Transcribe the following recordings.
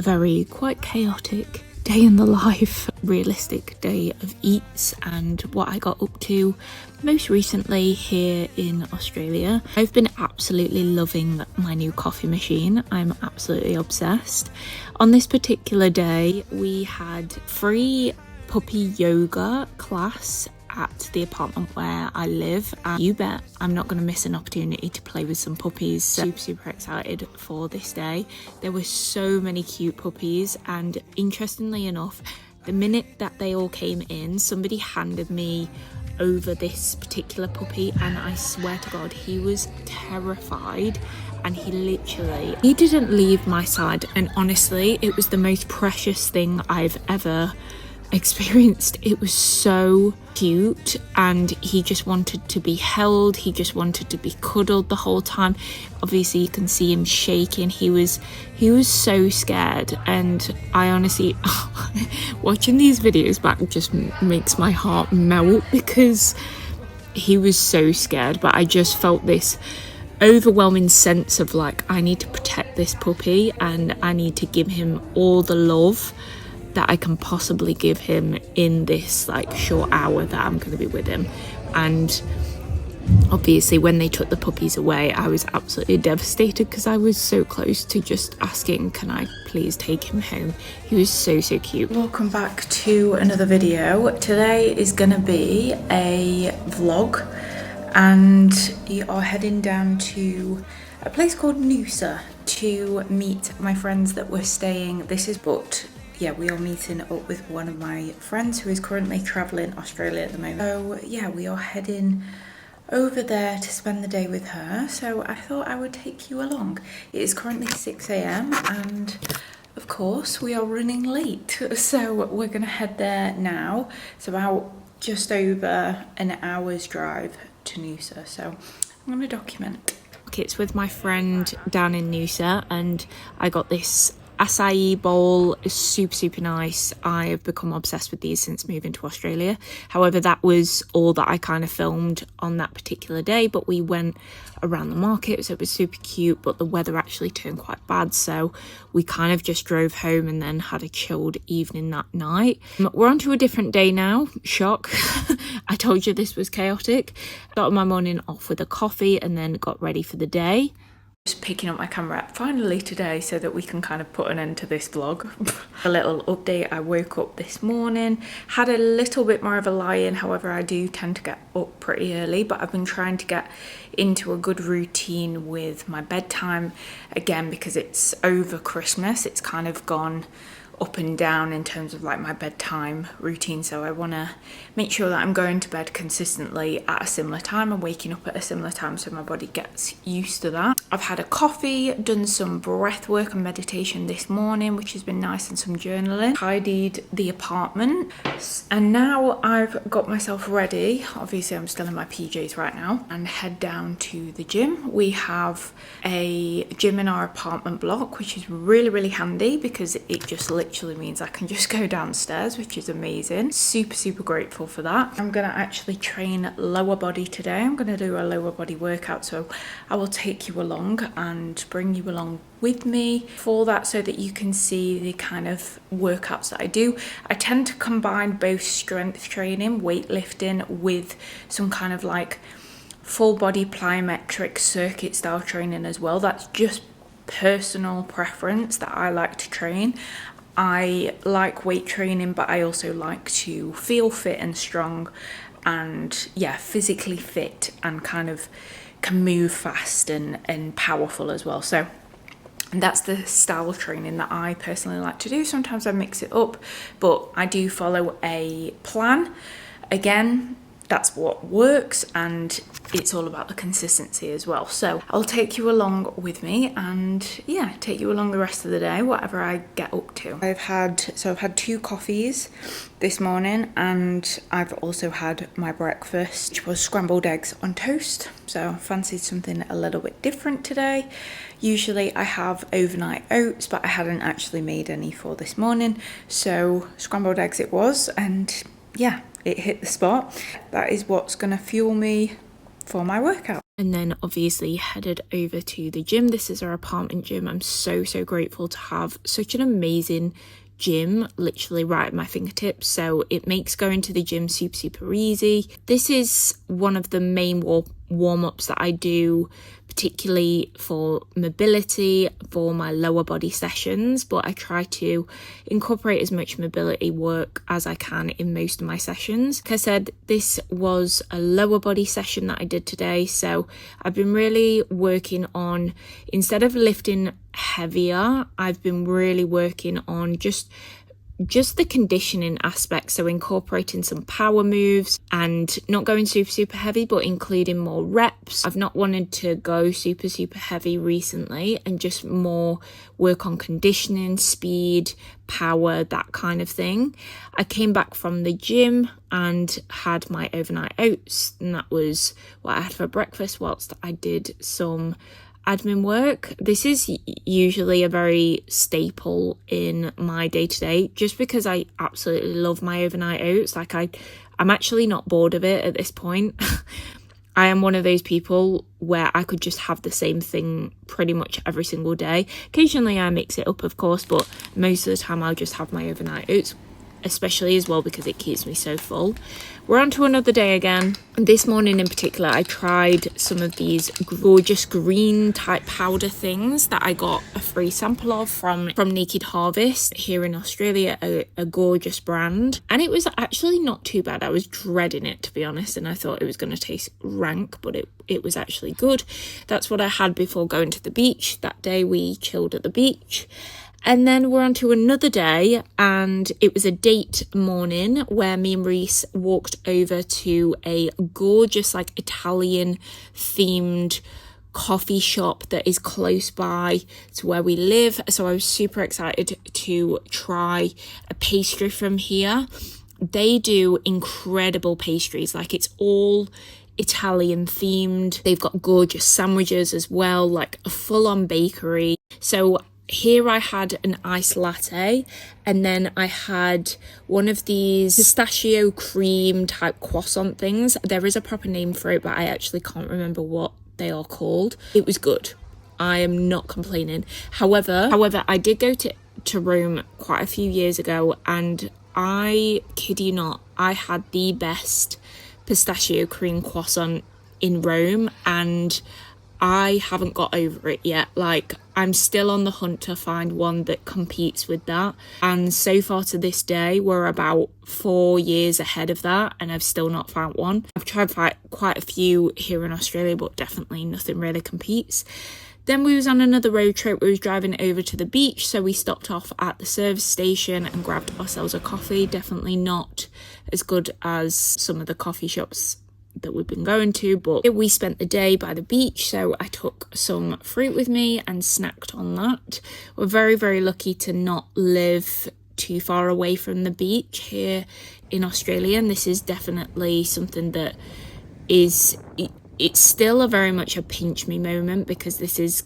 very quite chaotic day in the life, realistic day of eats and what I got up to most recently here in Australia. I've been absolutely loving my new coffee machine. I'm absolutely obsessed. On this particular day, we had free puppy yoga class at the apartment where I live, and you bet I'm not going to miss an opportunity to play with some puppies. Super excited for this day. There were so many cute puppies, and interestingly enough, the minute that they all came in, somebody handed me over this particular puppy, and I swear to God, he was terrified, and he didn't leave my side. And honestly, it was the most precious thing I've ever experienced. It was so cute, and he just wanted to be held, he just wanted to be cuddled the whole time. Obviously you can see him shaking. He was so scared, and I honestly watching these videos back just makes my heart melt because he was so scared. But I just felt this overwhelming sense of like, I need to protect this puppy and I need to give him all the love that I can possibly give him in this like short hour that I'm going to be with him. And obviously when they took the puppies away, I was absolutely devastated because I was so close to just asking, can I please take him home? He was so cute. Welcome back to another video. Today is going to be a vlog, and we are heading down to a place called Noosa to meet my friends that were staying. Yeah, we are meeting up with one of my friends who is currently travelling Australia at the moment. So yeah, we are heading over there to spend the day with her. So I thought I would take you along. It is currently 6 a.m. and of course we are running late. So we're gonna head there now. It's about just over an hour's drive to Noosa. So I'm gonna document. Okay, it's with my friend down in Noosa, and I got this Acai Bowl. Is super nice. I've become obsessed with these since moving to Australia. However, that was all that I kind of filmed on that particular day, but we went around the market, so it was super cute, but the weather actually turned quite bad, so we kind of just drove home and then had a chilled evening that night. We're on to a different day now. Shock. I told you this was chaotic. Started my morning off with a coffee and then got ready for the day. Just picking up my camera finally today so that we can kind of put an end to this vlog. A little update: I woke up this morning, had a little bit more of a lie-in. However, I do tend to get up pretty early, but I've been trying to get into a good routine with my bedtime again because it's over Christmas. It's kind of gone up and down in terms of like my bedtime routine, so I want to make sure that I'm going to bed consistently at a similar time and waking up at a similar time so my body gets used to that. I've had a coffee, done some breath work and meditation this morning, which has been nice, and some journaling, tidied the apartment, and now I've got myself ready. Obviously I'm still in my PJs right now, and head down to the gym. We have a gym in our apartment block, which is really handy because it just literally means I can just go downstairs, which is amazing. Super grateful for that. I'm gonna actually train lower body today. I'm gonna do a lower body workout, so I will take you along and bring you along with me for that so that you can see the kind of workouts that I do. I tend to combine both strength training, weightlifting, with some kind of like full body plyometric circuit style training as well. That's just personal preference that I like to train. I like weight training, but I also like to feel fit and strong, and yeah, physically fit, and kind of can move fast and powerful as well. So that's the style of training that I personally like to do. Sometimes I mix it up, but I do follow a plan. Again, that's what works, and it's all about the consistency as well. So I'll take you along with me and yeah, take you along the rest of the day, whatever I get up to. I've had 2 coffees this morning, and I've also had my breakfast, which was scrambled eggs on toast. So I fancied something a little bit different today. Usually I have overnight oats, but I hadn't actually made any for this morning, so scrambled eggs it was, and yeah, it hit the spot. That is what's gonna fuel me for my workout. And then obviously headed over to the gym. This is our apartment gym. I'm so grateful to have such an amazing gym literally right at my fingertips, so it makes going to the gym super easy. This is one of the main warm-ups that I do, particularly for mobility, for my lower body sessions, but I try to incorporate as much mobility work as I can in most of my sessions. Like I said, this was a lower body session that I did today, so I've been really working on, instead of lifting heavier, I've been really working on just the conditioning aspect, so incorporating some power moves and not going super heavy, but including more reps. I've not wanted to go super heavy recently, and just more work on conditioning, speed, power, that kind of thing. I came back from the gym and had my overnight oats, and that was what I had for breakfast whilst I did some admin work. This is usually a very staple in my day-to-day, just because I absolutely love my overnight oats. Like I'm actually not bored of it at this point. I am one of those people where I could just have the same thing pretty much every single day. Occasionally I mix it up, of course, but most of the time I'll just have my overnight oats, especially as well because it keeps me so full. We're on to another day again. This morning in particular, I tried some of these gorgeous green type powder things that I got a free sample of from Naked Harvest here in Australia, a gorgeous brand. And it was actually not too bad. I was dreading it, to be honest, and I thought it was going to taste rank, but it was actually good. That's what I had before going to the beach. That day we chilled at the beach. And then we're on to another day, and it was a date morning where me and Reese walked over to a gorgeous, like, Italian themed coffee shop that is close by to where we live. So I was super excited to try a pastry from here. They do incredible pastries, like it's all Italian themed. They've got gorgeous sandwiches as well, like a full-on bakery. So here I had an iced latte, and then I had one of these pistachio cream type croissant things. There is a proper name for it, but I actually can't remember what they are called. It was good. I am not complaining. However, I did go to Rome quite a few years ago, and I kid you not, I had the best pistachio cream croissant in Rome, and I haven't got over it yet. Like, I'm still on the hunt to find one that competes with that, and so far to this day we're about 4 years ahead of that, and I've still not found one. I've tried quite a few here in Australia, but definitely nothing really competes. Then we was on another road trip. We was driving over to the beach, so we stopped off at the service station and grabbed ourselves a coffee. Definitely not as good as some of the coffee shops that we've been going to, but we spent the day by the beach, so I took some fruit with me and snacked on that. We're very lucky to not live too far away from the beach here in Australia, and this is definitely something that is, it's still a very much a pinch me moment, because this is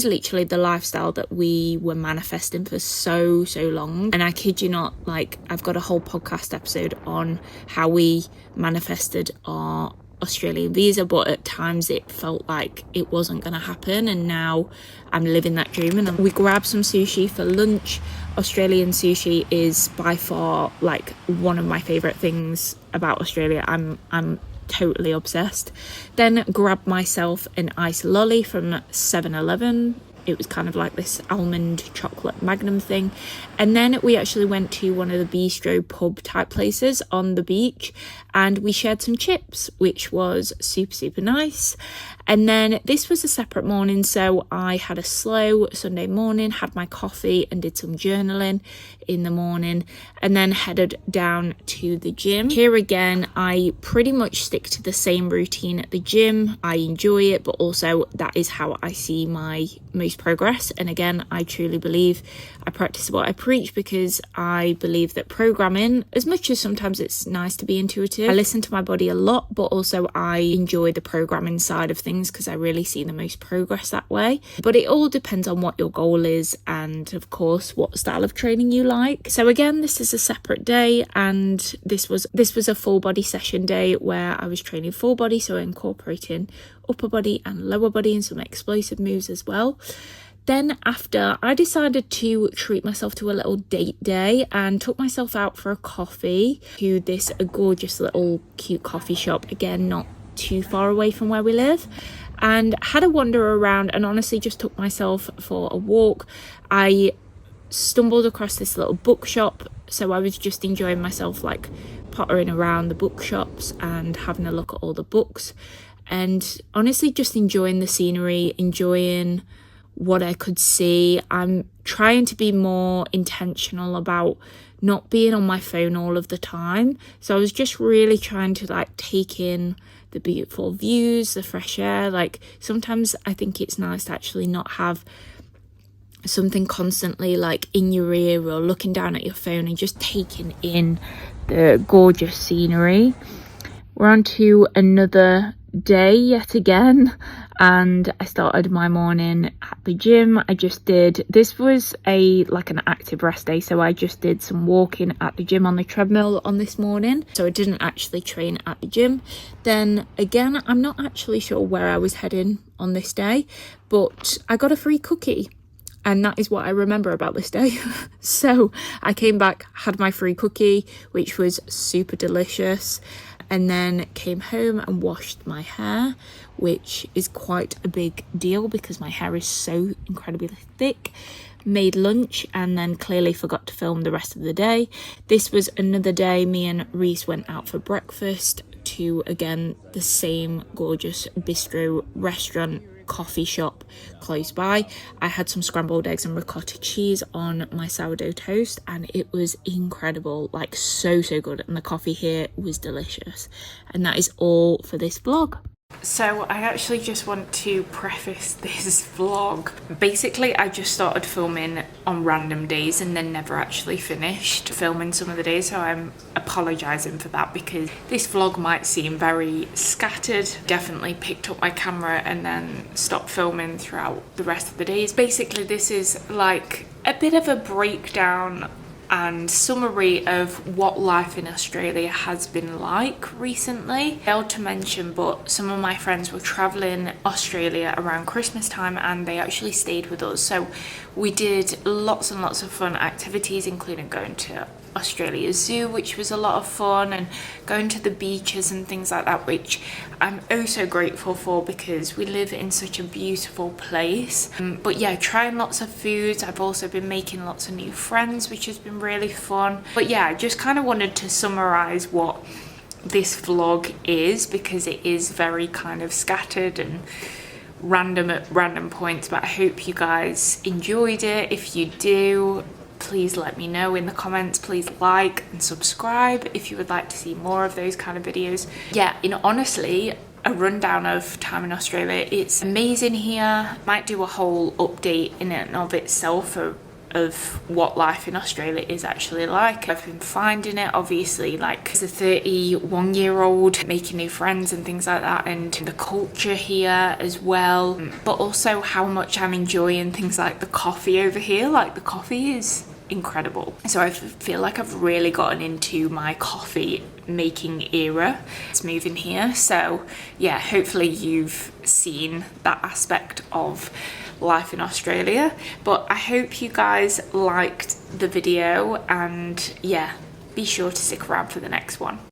literally the lifestyle that we were manifesting for so long. And I kid you not, like, I've got a whole podcast episode on how we manifested our Australian visa, but at times it felt like it wasn't going to happen, and now I'm living that dream. And we grabbed some sushi for lunch. Australian sushi is by far like one of my favorite things about Australia. I'm totally obsessed. Then grabbed myself an iced lolly from 7-Eleven. It was kind of like this almond chocolate magnum thing. And then we actually went to one of the bistro pub type places on the beach, and we shared some chips, which was super nice. And then this was a separate morning, so I had a slow Sunday morning, had my coffee and did some journaling in the morning, and then headed down to the gym. Here again, I pretty much stick to the same routine at the gym. I enjoy it, but also that is how I see my most progress. And again, I truly believe I practice what I preach, because I believe that programming, as much as sometimes it's nice to be intuitive, I listen to my body a lot, but also I enjoy the programming side of things because I really see the most progress that way. But it all depends on what your goal is and of course what style of training you like. So again, this is a separate day, and this was a full body session day where I was training full body, so incorporating upper body and lower body and some explosive moves as well. Then after, I decided to treat myself to a little date day and took myself out for a coffee to this gorgeous little cute coffee shop, again not too far away from where we live, and had a wander around and honestly just took myself for a walk. I stumbled across this little bookshop, so I was just enjoying myself, like pottering around the bookshops and having a look at all the books, and honestly just enjoying the scenery, enjoying what I could see. I'm trying to be more intentional about not being on my phone all of the time, so I was just really trying to like take in the beautiful views, the fresh air. Like sometimes I think it's nice to actually not have something constantly like in your ear or looking down at your phone, and just taking in the gorgeous scenery. We're on to another day yet again, and I started my morning at the gym. This was an active rest day, so I just did some walking at the gym on the treadmill on this morning, so I didn't actually train at the gym. Then again, I'm not actually sure where I was heading on this day, but I got a free cookie, and that is what I remember about this day. So I came back, had my free cookie, which was super delicious, and then came home and washed my hair, which is quite a big deal because my hair is so incredibly thick. Made lunch and then clearly forgot to film the rest of the day. This was another day me and Reese went out for breakfast to, again, the same gorgeous bistro restaurant coffee shop close by. I had some scrambled eggs and ricotta cheese on my sourdough toast, and it was incredible, like so good, and the coffee here was delicious. And that is all for this vlog. So I actually just want to preface this vlog. Basically, I just started filming on random days and then never actually finished filming some of the days, so I'm apologising for that because this vlog might seem very scattered. Definitely picked up my camera and then stopped filming throughout the rest of the days. Basically, this is like a bit of a breakdown and summary of what life in Australia has been like recently. Failed to mention, but some of my friends were traveling Australia around Christmas time and they actually stayed with us, so we did lots and lots of fun activities, including going to Australia Zoo, which was a lot of fun, and going to the beaches and things like that, which I'm oh so grateful for because we live in such a beautiful place. But yeah, trying lots of foods. I've also been making lots of new friends, which has been really fun. But yeah, I just kind of wanted to summarize what this vlog is because it is very kind of scattered and random at random points, but I hope you guys enjoyed it. If you do, please let me know in the comments. Please like and subscribe if you would like to see more of those kind of videos. Yeah, honestly, a rundown of time in Australia. It's amazing here. Might do a whole update in and of itself of what life in Australia is actually like. I've been finding it, obviously, like as a 31-year-old, making new friends and things like that, and the culture here as well, but also how much I'm enjoying things like the coffee over here. Like the coffee is incredible, so I feel like I've really gotten into my coffee making era. It's moving here, so yeah, hopefully you've seen that aspect of life in Australia. But I hope you guys liked the video, and yeah, be sure to stick around for the next one.